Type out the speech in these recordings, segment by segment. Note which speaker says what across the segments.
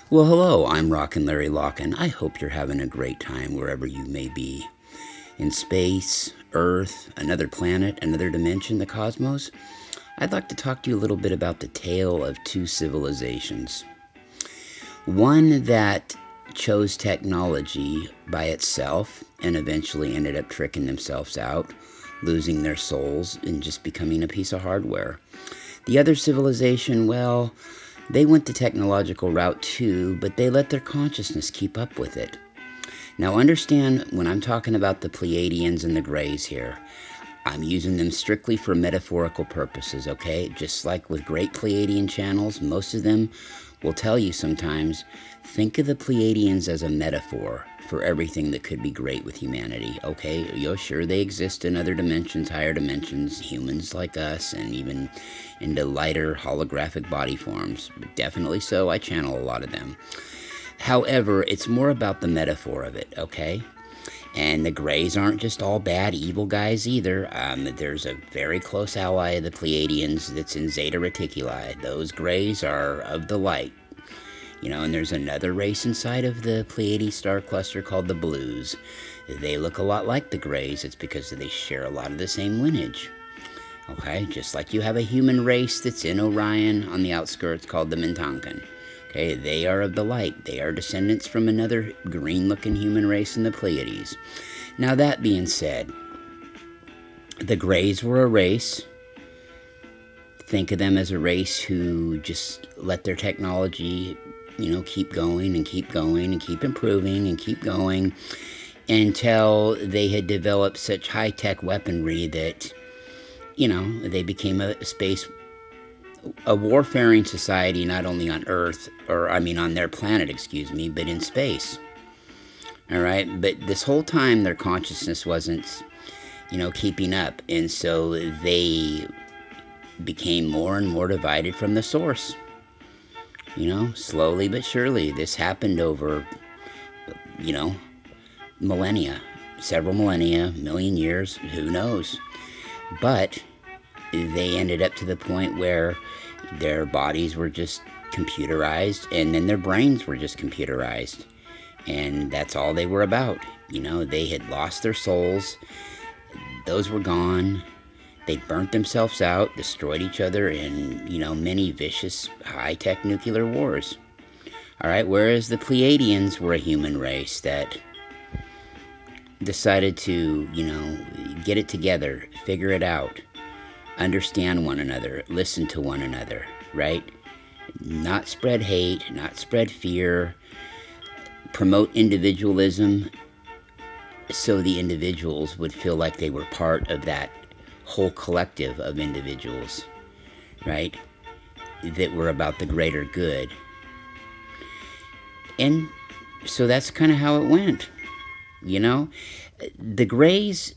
Speaker 1: Well, hello, I'm Rockin' Larry Lockin. I hope you're having a great time wherever you may be. In space, Earth, another planet, another dimension, the cosmos. I'd like to talk to you a little bit about the tale of two civilizations. One that chose technology by itself and eventually ended up tricking themselves out, losing their souls, and just becoming a piece of hardware. The other civilization, well, they went the technological route too, but they let their consciousness keep up with it. Now understand, when I'm talking about the Pleiadians and the Grays here, I'm using them strictly for metaphorical purposes, okay? Just like with great Pleiadian channels, most of them will tell you sometimes, think of the Pleiadians as a metaphor for everything that could be great with humanity, okay? Sure, they exist in other dimensions, higher dimensions, humans like us, and even into lighter holographic body forms. Definitely so, I channel a lot of them. However, it's more about the metaphor of it, okay? And the Greys aren't just all bad, evil guys either. There's a very close ally of the Pleiadians that's in Zeta Reticuli. Those Greys are of the light. And there's another race inside of the Pleiades star cluster called the Blues. They look a lot like the Greys. It's because they share a lot of the same lineage. Okay, just like you have a human race that's in Orion on the outskirts called the Mintankan. Okay, they are of the light. They are descendants from another green-looking human race in the Pleiades. Now, that being said, the Greys were a race. Think of them as a race who just let their technology, keep going and keep going and keep improving and keep going until they had developed such high-tech weaponry that, they became a warfaring society, not only on Earth, on their planet, but in space. All right, but this whole time their consciousness wasn't, keeping up, and so they became more and more divided from the source. Slowly but surely. This happened over, millennia, several millennia, million years, who knows. But they ended up to the point where their bodies were just computerized, and then their brains were just computerized. And that's all they were about. They had lost their souls. Those were gone. They burnt themselves out, destroyed each other in, many vicious high-tech nuclear wars. All right, whereas the Pleiadians were a human race that decided to, get it together, figure it out, understand one another, listen to one another, right? Not spread hate, not spread fear, promote individualism so the individuals would feel like they were part of that whole collective of individuals, right, that were about the greater good. And so that's kind of how it went. The Greys,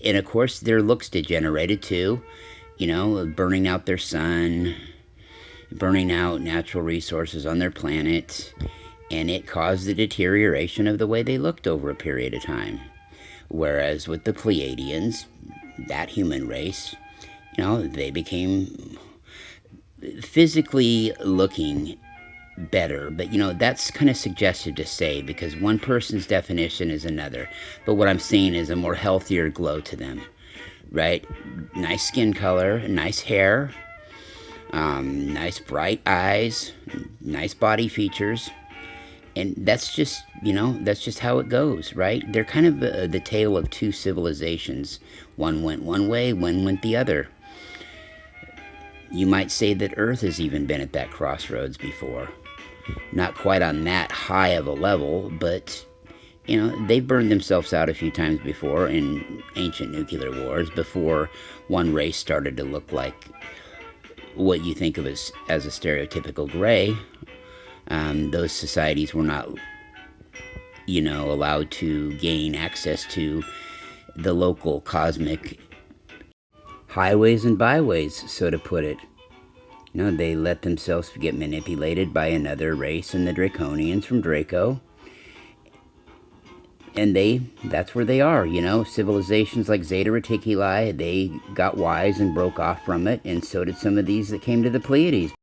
Speaker 1: and of course their looks degenerated too, burning out their sun, burning out natural resources on their planet, and it caused the deterioration of the way they looked over a period of time. Whereas with the Pleiadians, that human race, they became physically looking better. But, that's kind of suggestive to say, because one person's definition is another. But what I'm seeing is a more healthier glow to them, right? Nice skin color, nice hair, nice bright eyes, nice body features. And that's just, that's just how it goes, right? They're kind of the tale of two civilizations. One went one way, one went the other. You might say that Earth has even been at that crossroads before. Not quite on that high of a level, but, they've burned themselves out a few times before in ancient nuclear wars, before one race started to look like what you think of as a stereotypical Gray. Those societies were not, allowed to gain access to the local cosmic highways and byways, so to put it. They let themselves get manipulated by another race and the Draconians from Draco. And that's where they are, Civilizations like Zeta Reticuli, they got wise and broke off from it, and so did some of these that came to the Pleiades.